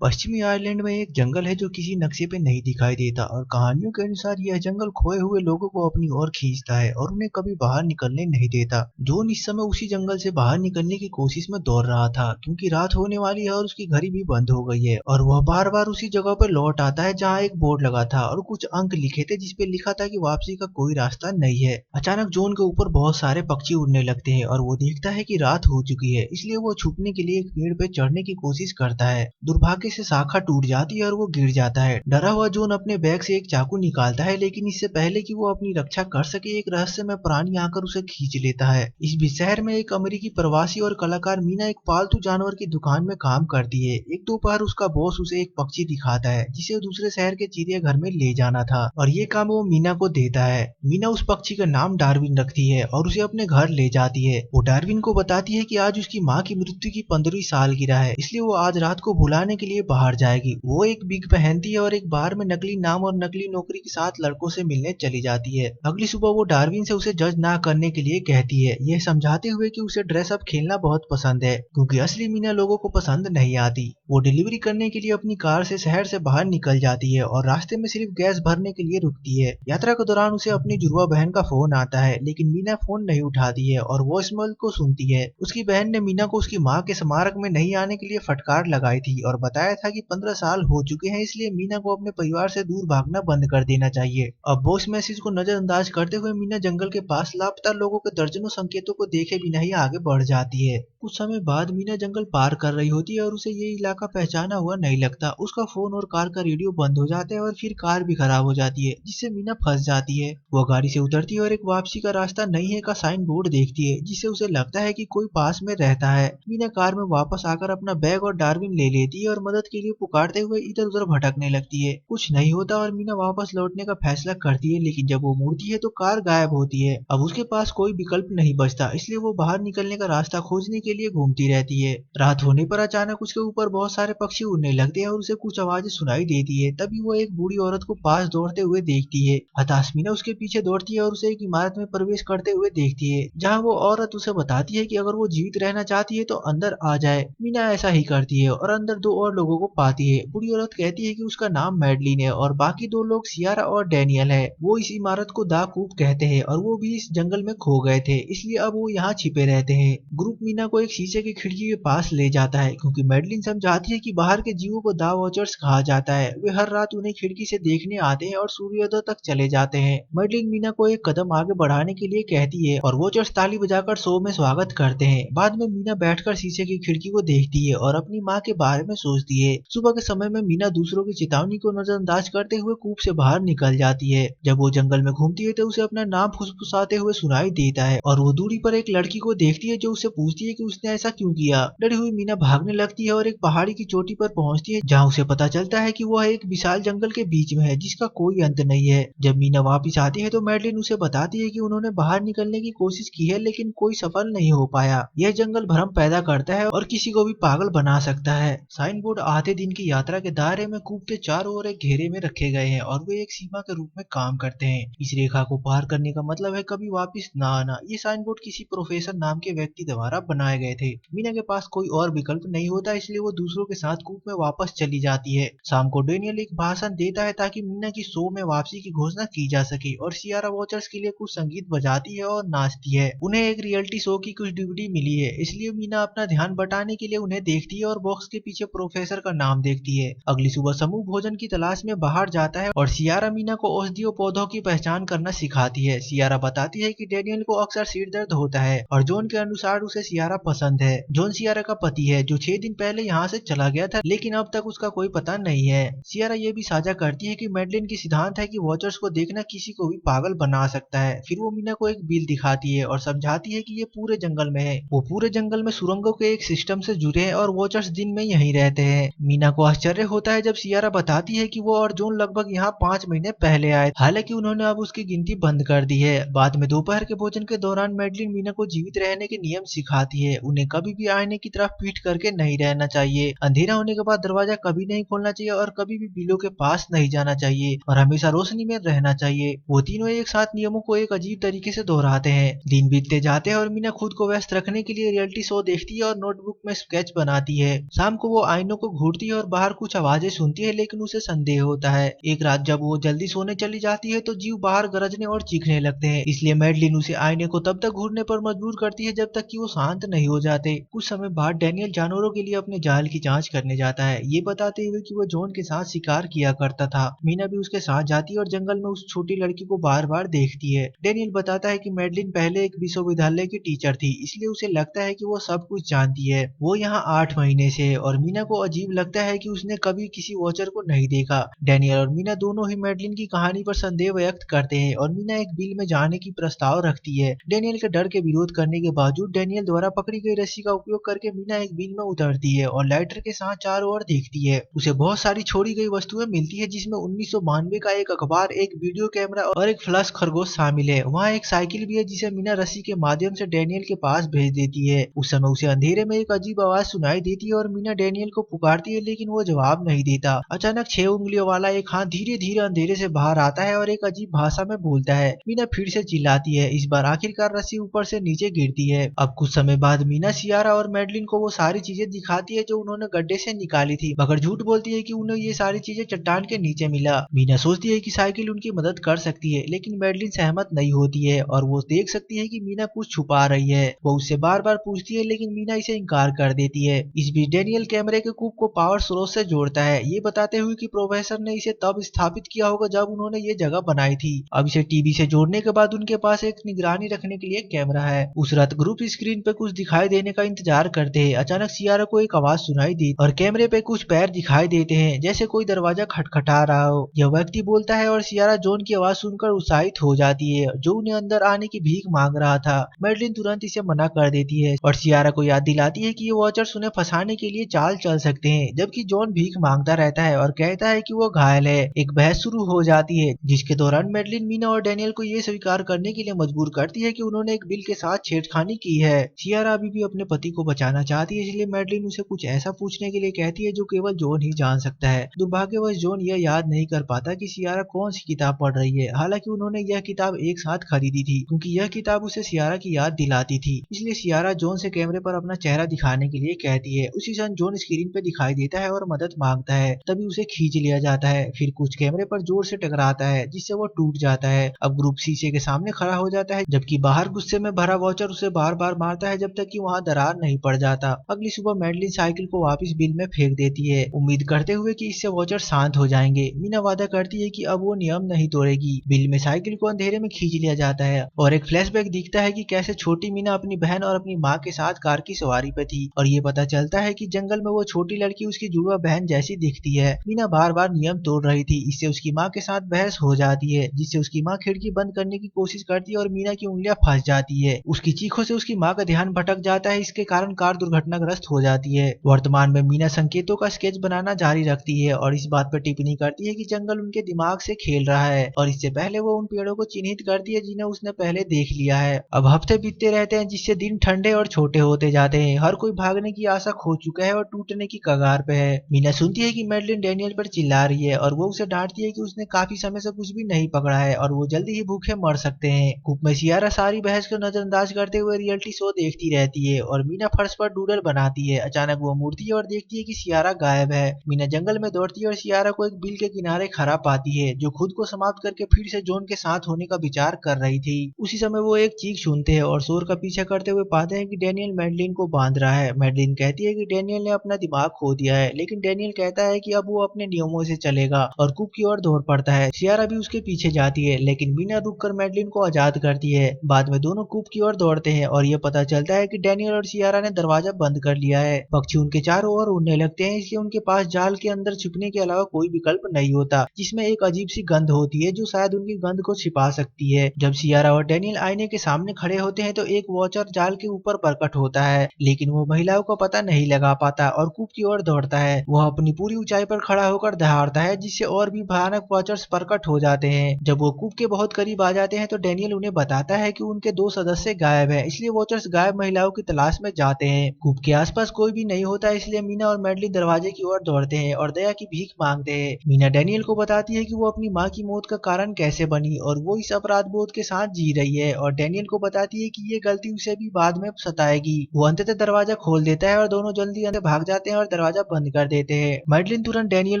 पश्चिमी आयरलैंड में एक जंगल है जो किसी नक्शे पे नहीं दिखाई देता और कहानियों के अनुसार यह जंगल खोए हुए लोगों को अपनी ओर खींचता है और उन्हें कभी बाहर निकलने नहीं देता। जॉन इस समय उसी जंगल से बाहर निकलने की कोशिश में दौड़ रहा था क्योंकि रात होने वाली है और उसकी घड़ी भी बंद हो गई है और वह बार बार उसी जगह पर लौट आता है जहाँ एक बोर्ड लगा था और कुछ अंक लिखे थे जिसपे लिखा था कि वापसी का कोई रास्ता नहीं है। अचानक जॉन के ऊपर बहुत सारे पक्षी उड़ने लगते हैं और वो देखता है कि रात हो चुकी है, इसलिए वो छुपने के लिए एक पेड़ पे चढ़ने की कोशिश करता है। दुर्भाग्य से शाखा टूट जाती है और वो गिर जाता है। डरा हुआ जॉन अपने बैग से एक चाकू निकालता है, लेकिन इससे पहले कि वो अपनी रक्षा कर सके एक रहस्यमय प्राणी आकर उसे खींच लेता है। इस भी शहर में एक अमेरिकी प्रवासी और कलाकार मीना एक पालतू जानवर की दुकान में काम करती है। एक दोपहर उसका बॉस उसे एक पक्षी दिखाता है जिसे दूसरे शहर के चिड़ियाघर में ले जाना था और ये काम वो मीना को देता है। मीना उस पक्षी का नाम डार्विन रखती है और उसे अपने घर ले जाती है। वो डार्विन को बताती है कि आज उसकी माँ की मृत्यु की 15वीं सालगिरह है, इसलिए वो आज रात को भुलाने के लिए बाहर जाएगी। वो एक बिग पहनती है और एक बार में नकली नाम और नकली नौकरी के साथ लड़कों से मिलने चली जाती है। अगली सुबह वो डार्विन से उसे जज ना करने के लिए कहती है, यह समझाते हुए कि उसे ड्रेसअप खेलना बहुत पसंद है क्योंकि असली मीना लोगों को पसंद नहीं आती। वो डिलीवरी करने के लिए अपनी कार से शहर से बाहर निकल जाती है और रास्ते में सिर्फ गैस भरने के लिए रुकती है। यात्रा के दौरान उसे अपनी जुड़वा बहन का फोन आता है, लेकिन मीना फोन नहीं उठाती है और वॉइसमेल को सुनती है। उसकी बहन ने मीना को उसकी माँ के स्मारक में नहीं आने के लिए फटकार लगाई थी और बताया था कि 15 साल हो चुके हैं, इसलिए मीना को अपने परिवार से दूर भागना बंद कर देना चाहिए। अब वॉइस मैसेज को नजरअंदाज करते हुए मीना जंगल के पास लापता लोगों के दर्जनों संकेतों को देखे बिना ही आगे बढ़ जाती है। कुछ समय बाद मीना जंगल पार कर रही होती है और उसे ये इलाका पहचाना हुआ नहीं लगता। उसका फोन और कार का रेडियो बंद हो जाते हैं और फिर कार भी खराब हो जाती है, जिससे मीना फंस जाती है। वो गाड़ी से उतरती है और एक वापसी का रास्ता नहीं है का साइन बोर्ड देखती है, जिससे उसे लगता है कि कोई पास में रहता है। मीना कार में वापस आकर अपना बैग और डार्विन ले लेती है और मदद के लिए पुकारते हुए इधर उधर भटकने लगती है। कुछ नहीं होता और मीना वापस लौटने का फैसला करती है, लेकिन जब वो मुड़ती है तो कार गायब होती है। अब उसके पास कोई विकल्प नहीं बचता, इसलिए वो बाहर निकलने का रास्ता खोजने के लिए घूमती रहती है। रात होने पर अचानक उसके ऊपर बहुत सारे पक्षी उड़ने लगते हैं और उसे कुछ आवाजें सुनाई देती है। तभी वो एक बूढ़ी औरत को पास दौड़ते हुए देखती है। हताश मीना उसके पीछे दौड़ती है और उसे एक इमारत में प्रवेश करते हुए देखती है, जहाँ वो औरत उसे बताती है कि अगर वो जीवित रहना चाहती है तो अंदर आ जाए। मीना ऐसा ही करती है और अंदर दो और लोगों को पाती है। बूढ़ी औरत कहती है कि उसका नाम मैडलिन है और बाकी दो लोग सियारा और डैनियल है। वो इस इमारत को दा कूप कहते हैं और वो भी इस जंगल में खो गए थे, इसलिए अब वो यहाँ छिपे रहते हैं। ग्रुप मीना को एक शीशे की खिड़की के पास ले जाता है क्योंकि मैडलिन समझाती है कि बाहर के जीवों को दा वॉचर्स कहा जाता है। वे हर रात उन्हें खिड़की से देखने आते हैं और सूर्योदय तक चले जाते हैं। मैडलिन मीना को एक कदम आगे बढ़ाने के लिए कहती है और वॉचर्स ताली बजाकर शो में स्वागत करते हैं। बाद में मीना बैठकर शीशे की खिड़की को देखती है और अपनी माँ के बारे में सोचती है। सुबह के समय में मीना दूसरों की चेतावनी को नजरअंदाज करते हुए कूप से बाहर निकल जाती है। जब वो जंगल में घूमती है तो उसे अपना नाम फुसफुसाते हुए सुनाई देता है और वो दूरी पर एक लड़की को देखती है जो उससे पूछती है कि उसने ऐसा क्यों किया। डरी हुई मीना भागने लगती है और एक पहाड़ी की चोटी पर पहुंचती है, जहाँ उसे पता चलता है कि वह एक विशाल जंगल के बीच में है जिसका कोई अंत नहीं है। जब मीना वापिस आती है तो मैडलिन उसे बताती है कि उन्होंने बाहर निकलने की कोशिश की है, लेकिन कोई सफल नहीं हो पाया। यह जंगल भ्रम पैदा करता है और किसी को भी पागल बना सकता है। साइन बोर्ड आधे दिन की यात्रा के दायरे में कूप के चारों ओर एक घेरे में रखे गए हैं और वे एक सीमा के रूप में काम करते हैं। इस रेखा को पार करने का मतलब है कभी वापिस ना आना। ये साइन बोर्ड किसी प्रोफेसर नाम के व्यक्ति द्वारा बनाए गए थे। मीना के पास कोई और विकल्प नहीं होता, इसलिए वो दूसरों के साथ कूप में वापस चली जाती है। शाम को डेनियल एक भाषण देता है ताकि मीना की शो में वापसी की घोषणा की जा सके और सियारा वॉचर्स के लिए कुछ संगीत बजाती है और नाचती है। उन्हें एक रियलिटी शो की कुछ डीवीडी मिली है, इसलिए मीना अपना ध्यान बटाने के लिए उन्हें देखती है और बॉक्स के पीछे प्रोफेसर का नाम देखती है। अगली सुबह समूह भोजन की तलाश में बाहर जाता है और सियारा मीना को औषधीय पौधों की पहचान करना सिखाती है। सियारा बताती है कि डेनियल को अक्सर सिर दर्द होता है और जॉन के अनुसार उसे सियारा पसंद है। जॉन सियारा का पति है जो 6 दिन पहले यहाँ से चला गया था, लेकिन अब तक उसका कोई पता नहीं है। सियारा ये भी साझा करती है कि मैडलिन की सिद्धांत है कि वॉचर्स को देखना किसी को भी पागल बना सकता है। फिर वो मीना को एक बिल दिखाती है और समझाती है कि ये पूरे जंगल में है। वो पूरे जंगल में सुरंगों के एक सिस्टम से जुड़े हैं और वॉचर्स दिन में यहीं रहते हैं। मीना को आश्चर्य होता है जब सियारा बताती है कि वो और जॉन लगभग यहाँ 5 महीने पहले आए, हालांकि उन्होंने अब उसकी गिनती बंद कर दी है। बाद में दोपहर के भोजन के दौरान मैडलिन मीना को जीवित रहने के नियम सिखाती है। उन्हें कभी भी आईने की तरफ पीठ करके नहीं रहना चाहिए, अंधेरा होने के बाद दरवाजा कभी नहीं खोलना चाहिए और कभी भी बिलों के पास नहीं जाना चाहिए और हमेशा रोशनी में रहना चाहिए। वो तीनों एक साथ नियमों को एक अजीब तरीके से दोहराते हैं। दिन बीतते जाते हैं और मीना खुद को व्यस्त रखने के लिए रियलिटी शो देखती है और नोटबुक में स्केच बनाती है। शाम को वो आईनों को को घूरती है और बाहर कुछ आवाजें सुनती है, लेकिन उसे संदेह होता है। एक रात जब वो जल्दी सोने चली जाती है तो जीव बाहर गरजने और चीखने लगते हैं, इसलिए मैडलिन उसे आईने को तब तक घूरने पर मजबूर करती है जब तक कि वो शांत नहीं हो जाते। कुछ समय बाद डैनियल जानवरों के लिए अपने जाल की जांच करने जाता है, ये बताते हुए कि वो जॉन के साथ शिकार किया करता था। मीना भी उसके साथ जाती है और जंगल में उस छोटी लड़की को बार बार देखती है। डैनियल बताता है कि मैडलिन पहले एक विश्वविद्यालय की टीचर थी, इसलिए उसे लगता है कि वो सब कुछ जानती है। वो यहाँ 8 महीने से है और मीना को अजीब लगता है कि उसने कभी किसी वॉचर को नहीं देखा। डैनियल और मीना दोनों ही मैडलिन की कहानी पर संदेह व्यक्त करते हैं और मीना एक बिल में जाने की प्रस्ताव रखती है। डैनियल के डर के विरोध करने के बावजूद डैनियल द्वारा पकड़ी गई रस्सी का उपयोग करके मीना एक बिल में उतरती है और लाइटर के साथ चारों ओर देखती है। उसे बहुत सारी छोड़ी गई वस्तुएं मिलती है, जिसमें 1992 का एक अखबार, एक वीडियो कैमरा और एक फ्लश खरगोश शामिल है। वहाँ एक साइकिल भी है जिसे मीना रस्सी के माध्यम से डैनियल के पास भेज देती है। उस समय उसे अंधेरे में एक अजीब आवाज सुनाई देती है और मीना डैनियल को पुकारती है, लेकिन वो जवाब नहीं देता। अचानक 6 उंगलियों वाला एक हाथ धीरे धीरे अंधेरे से बाहर आता है और एक अजीब भाषा में बोलता है। मीना फिर से चिल्लाती है। इस बार आखिरकार रस्सी ऊपर से नीचे गिरती है। अब कुछ समय बाद मीना सियारा और मैडलिन को वो सारी चीजें दिखाती है जो उन्होंने गड्ढे से निकाली थी, मगर झूठ बोलती है कि उन्हें ये सारी चीजें चट्टान के नीचे मिला। मीना सोचती है कि साइकिल उनकी मदद कर सकती है, लेकिन मैडलिन सहमत नहीं होती है और वो देख सकती है कि मीना कुछ छुपा रही है। वो उससे बार बार पूछती है, लेकिन मीना इसे इनकार कर देती है। इस बीच डैनियल कैमरे के कूप को पावर स्रोत से जोड़ता है, ये बताते हुए कि प्रोफेसर ने इसे तब स्थापित किया होगा जब उन्होंने ये जगह बनाई थी। अब इसे टीवी से जोड़ने के बाद उनके पास एक निगरानी रखने के लिए कैमरा है। उस रात ग्रुप स्क्रीन पे कुछ दिखाई देने का इंतजार करते हैं। अचानक सियारा को एक आवाज सुनाई दी और कैमरे पे कुछ पैर दिखाई देते हैं, जैसे कोई दरवाजा खटखटा रहा हो। यह व्यक्ति बोलता है और सियारा जॉन की आवाज सुनकर उत्साहित हो जाती है, जो उन्हें अंदर आने की भीख मांग रहा था। मैडलिन तुरंत इसे मना कर देती है और सियारा को याद दिलाती है कि ये वॉचर्स उन्हें फंसाने के लिए चाल चल सकते हैं, जबकि जॉन भीख मांगता रहता है और कहता है कि वो घायल है। एक बहस शुरू हो जाती है, जिसके दौरान मैडलिन मीना और डैनियल को ये स्वीकार करने के लिए मजबूर करती है कि उन्होंने एक बिल के साथ छेड़खानी की है। सियारा अभी भी अपने पति को बचाना चाहती है, इसलिए मैडलिन उसे कुछ ऐसा पूछने के लिए कहती है जो केवल जॉन ही जान सकता है। दुर्भाग्यवश जॉन यह याद नहीं कर पाता कि सियारा कौन सी किताब पढ़ रही है। हालांकि उन्होंने यह किताब एक साथ खरीदी थी, क्योंकि यह किताब उसे सियारा की याद दिलाती थी। इसलिए सियारा जॉन से कैमरे पर अपना चेहरा दिखाने के लिए कहती है। उसी क्षण जॉन स्क्रीन पे दिखाई देता है और मदद मांगता है, तभी उसे खींच लिया जाता है। फिर कुछ कैमरे पर जोर से टकराता है, जिससे वो टूट जाता है। अब ग्रुप शीशे के सामने खड़ा हो जाता है, जबकि बाहर गुस्से में भरा वॉचर उसे बार बार मारता है जब तक कि वहाँ दरार नहीं पड़ जाता। अगली सुबह मैडलिन साइकिल को वापस बिल में फेंक देती है, उम्मीद करते हुए कि इससे वॉचर शांत हो जाएंगे। मीना वादा करती है कि अब वो नियम नहीं तोड़ेगी। बिल में साइकिल को अंधेरे में खींच लिया जाता है और एक फ्लैशबैक दिखता है कि कैसे छोटी मीना अपनी बहन और अपनी माँ के साथ कार की सवारी पे थी, और ये पता चलता है कि जंगल में वो छोटी लड़की उसकी जुड़वा बहन जैसी दिखती है। मीना बार बार नियम तोड़ रही थी, इससे उसकी माँ के साथ बहस हो जाती है, जिससे उसकी माँ खिड़की बंद करने की कोशिश करती है और मीना की उंगलियां फंस जाती है। उसकी चीखों से उसकी माँ का ध्यान भटक जाता है, इसके कारण कार दुर्घटनाग्रस्त हो जाती है। वर्तमान में मीना संकेतों का स्केच बनाना जारी रखती है और इस बात पर टिप्पणी करती है कि जंगल उनके दिमाग से खेल रहा है और इससे पहले वो उन पेड़ों को चिन्हित करती है जिन्हें उसने पहले देख लिया है। अब हफ्ते बीतते रहते हैं, जिससे दिन ठंडे और छोटे होते जाते हैं। हर कोई भागने की आशा खो चुका है और टूटने की कगार पे है। मीना सुनती है कि मैडलिन डैनियल पर चिल्ला रही है और वो उसे डांटती है कि उसने काफी समय से कुछ भी नहीं पकड़ा है और वो जल्दी ही भूखे मर सकते हैं। कूप में सियारा सारी बहस को नजरअंदाज करते हुए रियलिटी शो देखती रहती है और मीना फर्श पर डूडल बनाती है। अचानक वो मुड़ती है और देखती है कि सियारा गायब है। मीना जंगल में दौड़ती है और सियारा को एक बिल के किनारे खड़ा पाती है, जो खुद को समाप्त करके फिर से जॉन के साथ होने का विचार कर रही थी। उसी समय वो एक चीख सुनते हैं और शोर का पीछा करते हुए पाते हैं कि डैनियल मैडलिन को बांध रहा है। मैडलिन कहती है कि डैनियल ने अपना दिमाग खो दिया है, लेकिन डैनियल कहता है कि अब वो अपने नियमों से चलेगा और कूप की ओर दौड़ पड़ता है। सियारा भी उसके पीछे जाती है, लेकिन मीना रुककर मैडलिन को आजाद करती है। बाद में दोनों कूप की ओर दौड़ते हैं और ये पता चलता है कि डैनियल और सियारा ने दरवाजा बंद कर लिया है। पक्षी उनके चारों ओर उड़ने लगते हैं, इसलिए उनके पास जाल के अंदर छुपने के अलावा कोई विकल्प नहीं होता, जिसमें एक अजीब सी गंध होती है जो शायद उनकी गंध को छिपा सकती है। जब सियारा और डैनियल आईने के सामने खड़े होते हैं तो एक वॉचर जाल के ऊपर प्रकट होता है, लेकिन वो महिलाओं को पता नहीं लगा पाता और कूप की ओर दौड़ता है। वह अपनी पूरी ऊंचाई पर खड़ा होकर दहाड़ता है, जिससे और भी भयानक वॉचर्स प्रकट हो जाते हैं। जब वो कूप के बहुत करीब आ जाते हैं तो डैनियल उन्हें बताता है कि उनके 2 सदस्य गायब है, इसलिए वॉचर्स गायब महिलाओं की तलाश में जाते हैं। कूप के आसपास कोई भी नहीं होता, इसलिए मीना और मैडलिन दरवाजे की ओर दौड़ते हैं और दया की भीख मांगते हैं। मीना डैनियल को बताती है कि वो अपनी माँ की मौत का कारण कैसे बनी और वो इस अपराध बोध के साथ जी रही है, और डैनियल को बताती है कि ये गलती उसे भी बाद में सताएगी। वो अंततः दरवाजा खोल देता है और दोनों जल्दी अंदर भाग जाते हैं और दरवाजा बंद कर देते हैं। मैडलिन तुरंत डैनियल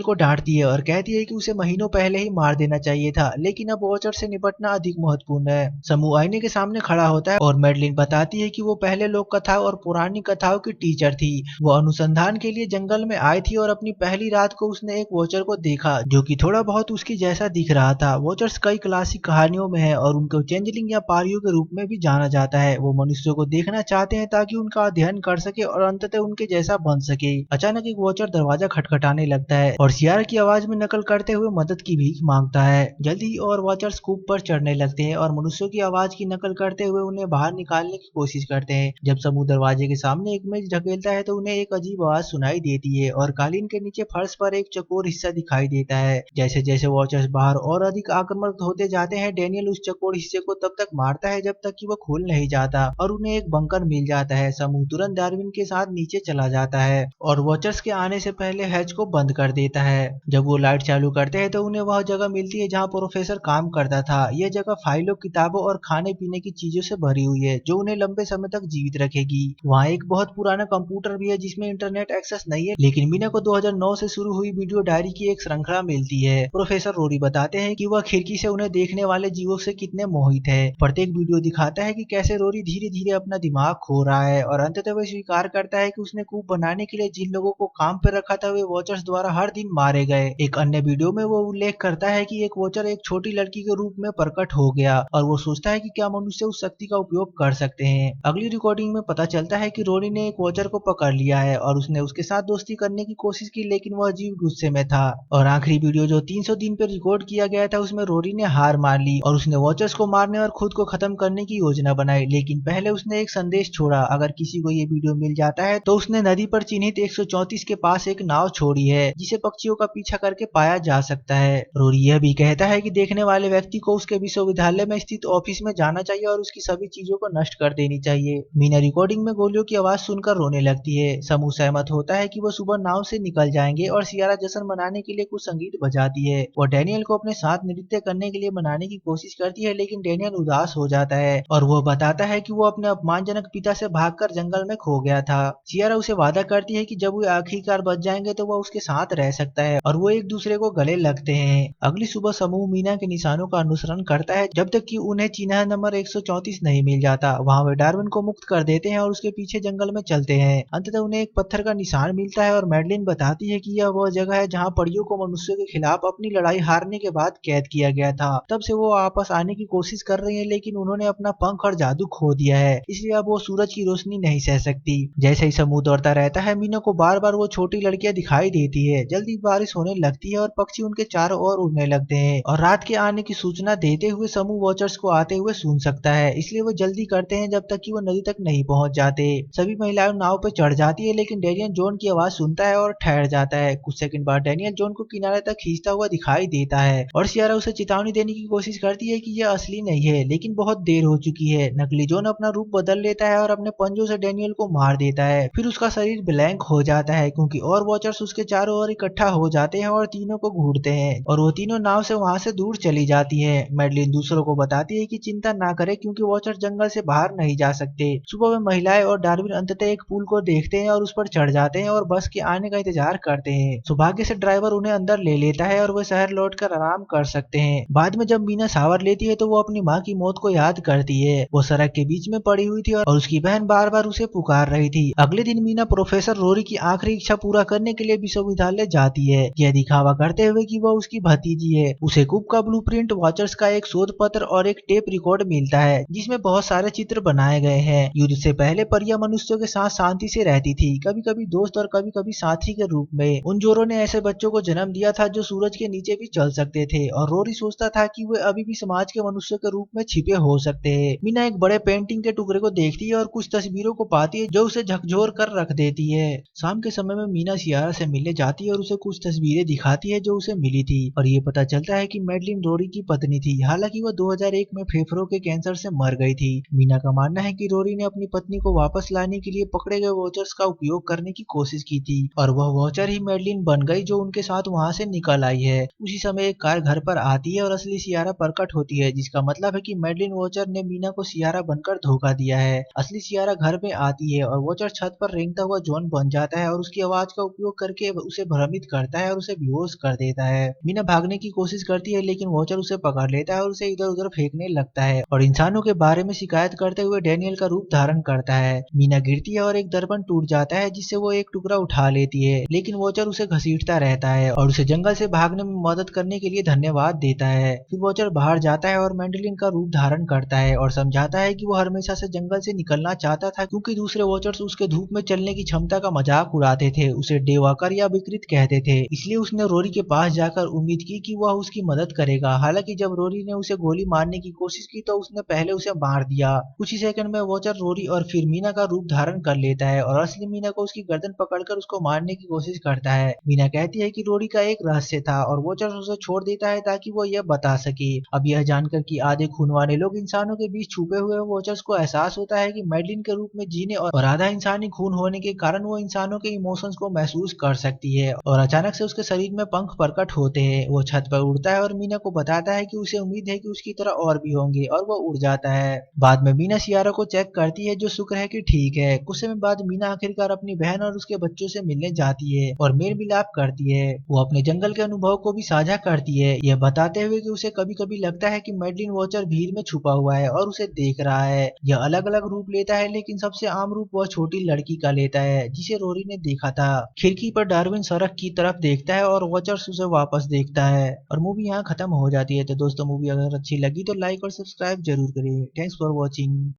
को डांटती है और कहती है कि उसे महीनों पहले ही मार देना चाहिए था, लेकिन अब वॉचर से निपटना अधिक महत्वपूर्ण है। समूह आईने के सामने खड़ा होता है और मैडलिन बताती है कि वो पहले लोक कथा और पुरानी कथाओं की टीचर थी। वो अनुसंधान के लिए जंगल में आई थी और अपनी पहली रात को उसने एक वॉचर को देखा जो कि थोड़ा बहुत उसकी जैसा दिख रहा था। वॉचर्स कई क्लासिक कहानियों में है और उनको चेंजलिंग या पारियों के रूप में भी जाना जाता है। वो मनुष्यों को देखना चाहते हैं ताकि उनका अध्ययन कर सके और अंततः उनके जैसा बन सके। अचानक एक वॉचर दरवाजा खटखटाने लगता है और सियारा की आवाज में नकल करते हुए मदद की भीख मांगता है। जल्दी ही और वॉचर्स कूप पर चढ़ने लगते हैं और मनुष्यों की आवाज की नकल करते हुए उन्हें बाहर निकालने की कोशिश करते हैं। जब समूह दरवाजे के सामने एक मेज ढकेलता है तो उन्हें एक अजीब आवाज सुनाई देती है और कालीन के नीचे फर्श पर एक चकोर हिस्सा दिखाई देता है। जैसे जैसे वॉचर्स बाहर और अधिक आक्रामक होते जाते हैं, डैनियल उस चकोर हिस्से को तब तक मारता है जब तक कि वो खुल नहीं जाता और उन्हें एक बंकर मिल जाता है। समूह तुरंत डार्विन के साथ नीचे चला जाता है और वॉचर्स के आने से पहले हैच को बंद कर देता है। जब वो लाइट चालू करते हैं तो उन्हें वह जगह मिलती है जहाँ प्रोफेसर काम करता था। यह जगह फाइलों, किताबों और खाने पीने की चीजों से भरी हुई है जो उन्हें लंबे समय तक जीवित रखेगी। वहाँ एक बहुत पुराना कंप्यूटर भी है जिसमें इंटरनेट एक्सेस नहीं है, लेकिन मीना को 2009 से शुरू हुई वीडियो डायरी की एक श्रृंखला मिलती है। प्रोफेसर रोरी बताते हैं कि वह खिड़की से उन्हें देखने वाले जीवों से कितने मोहित है। प्रत्येक वीडियो दिखाता है कि कैसे रोरी धीरे धीरे अपना दिमाग खो रहा है और अंततः वह स्वीकार करता है कि उसने कूप बनाने के लिए जिन लोगों को काम पर रखा था वे वॉचर्स द्वारा हर दिन मारे गए। एक अन्य वीडियो में वो उल्लेख करता है कि एक वॉचर एक छोटी लड़की के रूप में प्रकट हो गया और वो सोचता है कि क्या मनुष्य उस शक्ति का उपयोग कर सकते हैं। अगली रिकॉर्डिंग में पता चलता है कि रोरी ने एक वॉचर को पकड़ लिया है और उसने उसके साथ दोस्ती करने की कोशिश की, लेकिन वह अजीब गुस्से में था। और आखिरी वीडियो जो 300 दिन पे रिकॉर्ड किया गया था उसमें रोरी ने हार मान ली और उसने वॉचर्स को मारने और खुद को खत्म करने की योजना बनाई, लेकिन पहले उसने एक संदेश छोड़ा। अगर किसी को ये वीडियो मिल जाता है तो उसने नदी पर चिन्हित 134 के पास एक नाव छोड़ी है जिसे पक्षियों का पीछा करके पाया जा सकता है। रोरी यह भी कहता है कि देखने वाले व्यक्ति को उसके विश्वविद्यालय में स्थित ऑफिस में जाना चाहिए और उसकी सभी चीजों को नष्ट कर देनी चाहिए। मीना रिकॉर्डिंग में गोलियों की आवाज सुनकर रोने लगती है। समूह सहमत होता है कि वो सुबह नाव से निकल जाएंगे और सियारा जश्न मनाने के लिए कुछ संगीत बजाती है। वो डैनियल को अपने साथ नृत्य करने के लिए मनाने की कोशिश करती है, लेकिन डैनियल उदास हो जाता है और वो बताता है कि वो अपने अपमानजनक पिता से भागकर जंगल में खो गया था। सियारा उसे वादा करती है कि जब वो आखिरकार बच जाएंगे तो वह उसके साथ रह सकता है और वो एक दूसरे को गले लगते हैं। अगली सुबह समूह मीना के निशानों का अनुसरण करता है जब तक कि उन्हें चिन्ह नंबर 134 नहीं मिल जाता। वहाँ वे डार्विन को मुक्त कर देते हैं और उसके पीछे जंगल में चलते हैं। अंततः उन्हें एक पत्थर का निशान मिलता है और मैडलिन बताती है कि यह वह जगह है जहाँ परियों को मनुष्यों के खिलाफ अपनी लड़ाई हारने के बाद कैद किया गया था। तब से वो वापस आने की कोशिश कर रही है, लेकिन उन्होंने अपना पंख और जादू खो दिया है, इसलिए अब वो सूरज की रोशनी नहीं सह सकती। जैसे ही समूह दौड़ता रहता है, मीना को बार बार वो छोटी लड़कियां दिखाई देती है। जल्दी बारिश होने लगती है और पक्षी उनके चारों ओर उड़ने लगते हैं और रात के आने की सूचना देते हुए समूह वॉचर्स को आते हुए सुन सकता है, इसलिए वो जल्दी करते हैं जब तक कि वो नदी तक नहीं पहुंच जाते। सभी महिलाएं नाव पर चढ़ जाती है, लेकिन डैनियल जॉन की आवाज सुनता है और ठहर जाता है। कुछ सेकंड बाद डैनियल जॉन को किनारे तक खींचता हुआ दिखाई देता है और सियारा उसे चेतावनी देने की कोशिश करती है कि यह असली नहीं है, लेकिन बहुत देर हो चुकी है। नकली जॉन अपना रूप बदल लेता है और अपने पंजों से डैनियल को मार देता है। फिर उसका शरीर ब्लैंक हो जाता है क्योंकि और वॉचर्स उसके चारों ओर इकट्ठा हो जाते हैं और तीनों को घूरते हैं और वो तीनों नाव से वहां से दूर चली जाती है। मैडलिन दूसरों को बताती है कि चिंता ना करे क्योंकि वॉचर जंगल से बाहर नहीं जा सकते। सुबह में महिलाएं और डार्विन अंततः एक पुल को देखते हैं और उस पर चढ़ जाते हैं और बस के आने का इंतजार करते हैं। सौभाग्य से ड्राइवर उन्हें अंदर ले लेता है और वे शहर लौटकर आराम कर सकते हैं। बाद में जब मीना शावर लेती है तो वो अपनी माँ की मौत को याद करती है। वो सड़क के बीच में पड़ी हुई थी और उसकी बहन बार बार उसे पुकार रही थी। अगले दिन मीना प्रोफेसर रोरी की आखिरी इच्छा पूरा करने के लिए विश्वविद्यालय जाती है, यह दिखावा करते हुए कि वह उसकी भतीजी है। उसे कूप का ब्लूप्रिंट, वॉचर्स का एक शोध पत्र और एक टेप रिकॉर्ड मिलता है जिसमें बहुत सारे चित्र बनाए गए हैं। युद्ध से पहले परियां मनुष्यों के साथ शांति से रहती थी, कभी कभी दोस्त और कभी कभी साथी के रूप में। उन जोरों ने ऐसे बच्चों को जन्म दिया था जो सूरज के नीचे भी चल सकते थे और रोरी सोचता था कि वे अभी भी समाज के मनुष्यों के रूप में छिपे हो सकते हैं। मीना एक बड़े पेंटिंग के टुकड़े को देखती है और कुछ तस्वीरों को पाती है जो उसे झकझोर कर रख देती है। शाम के समय में मीना सियारा से मिलने जाती है और उसे कुछ तस्वीरें दिखाती है जो उसे मिली थी और ये पता चलता है कि मैडलिन रोरी की पत्नी थी, हालांकि वह 2001 में फेफड़ों के कैंसर से मर गई थी। मीना का मानना है कि रोरी ने अपनी पत्नी को वापस लाने के लिए पकड़े गए वॉचर्स का उपयोग करने की कोशिश की थी और वह वॉचर ही मैडलिन बन गई जो उनके साथ वहां से निकल आई है। उसी समय एक कार घर पर आती है और असली सियारा प्रकट होती है, जिसका मतलब है कि मैडलिन वॉचर ने मीना को सियारा बनकर धोखा दिया है। असली सियारा घर में आती है और वॉचर छत पर रेंगता हुआ जॉन बन जाता है है और उसकी आवाज का उपयोग करके उसे भ्रमित करता है और उसे बेहोश कर देता है। मीना भागने की कोशिश करती है लेकिन वॉचर उसे पकड़ लेता है और उसे इधर-उधर फेंकने लगता है और इंसानों के बारे में शिकायत करते हुए डैनियल का रूप धारण करता है। मीना गिरती है और एक दर्पण टूट जाता है जिससे वो एक टुकड़ा उठा लेती है, लेकिन वॉचर उसे घसीटता रहता है और उसे जंगल से भागने में मदद करने के लिए धन्यवाद देता है। फिर वॉचर बाहर जाता है और मैंडलिन का रूप धारण करता है और समझाता है कि वो हमेशा से जंगल से निकलना चाहता था क्योंकि दूसरे वॉचर्स उसके धूप में चलने की क्षमता का मजाक उड़ाते थे, उसे डेवाकर या विकृत कहते थे। इसलिए उसने रोरी के पास जाकर उम्मीद की कि वह उसकी मदद करेगा। हालांकि जब रोरी ने उसे गोली मारने की कोशिश की तो उसने पहले उसे मार दिया। कुछ ही सेकंड में वॉचर रोरी और फिर मीना का रूप धारण कर लेता है और असली मीना को उसकी गर्दन पकड़कर उसको मारने की कोशिश करता है। मीना कहती है कि रोरी का एक रहस्य था और वॉचर उसे छोड़ देता है ताकि वो यह बता सके। अब यह जानकर कि आधे खून वाले लोग इंसानों के बीच छुपे हुए वॉचर्स को एहसास होता है कि मैडलिन के रूप में जीने और आधा इंसानी खून होने के कारण वो इंसानों के इमोशंस को महसूस कर सकती है और अचानक से उसके शरीर में पंख प्रकट होते हैं। वो छत पर उड़ता है और मीना को बताता है कि उसे उम्मीद है कि उसकी तरह और भी होंगे और वो उड़ जाता है। बाद में मीना सियारा को चेक करती है जो शुक्र है कि ठीक है। कुछ समय बाद मीना आखिरकार अपनी बहन और उसके बच्चों से मिलने जाती है और मेल मिलाप करती है। वो अपने जंगल के अनुभव को भी साझा करती है, यह बताते हुए कि उसे कभी कभी लगता है कि मैडलिन वॉचर भीड़ में छुपा हुआ है और उसे देख रहा है। यह अलग अलग रूप लेता है लेकिन सबसे आम रूप वह छोटी लड़की का लेता है जिसे रोरी ने देखा था। खिड़की पर डार्विन सड़क की तरफ देखता है और वॉचर्स उसे वापस देखता है और मूवी यहाँ खत्म हो जाती है। तो दोस्तों मूवी अगर अच्छी लगी तो लाइक और सब्सक्राइब जरूर करिए। Thanks for watching.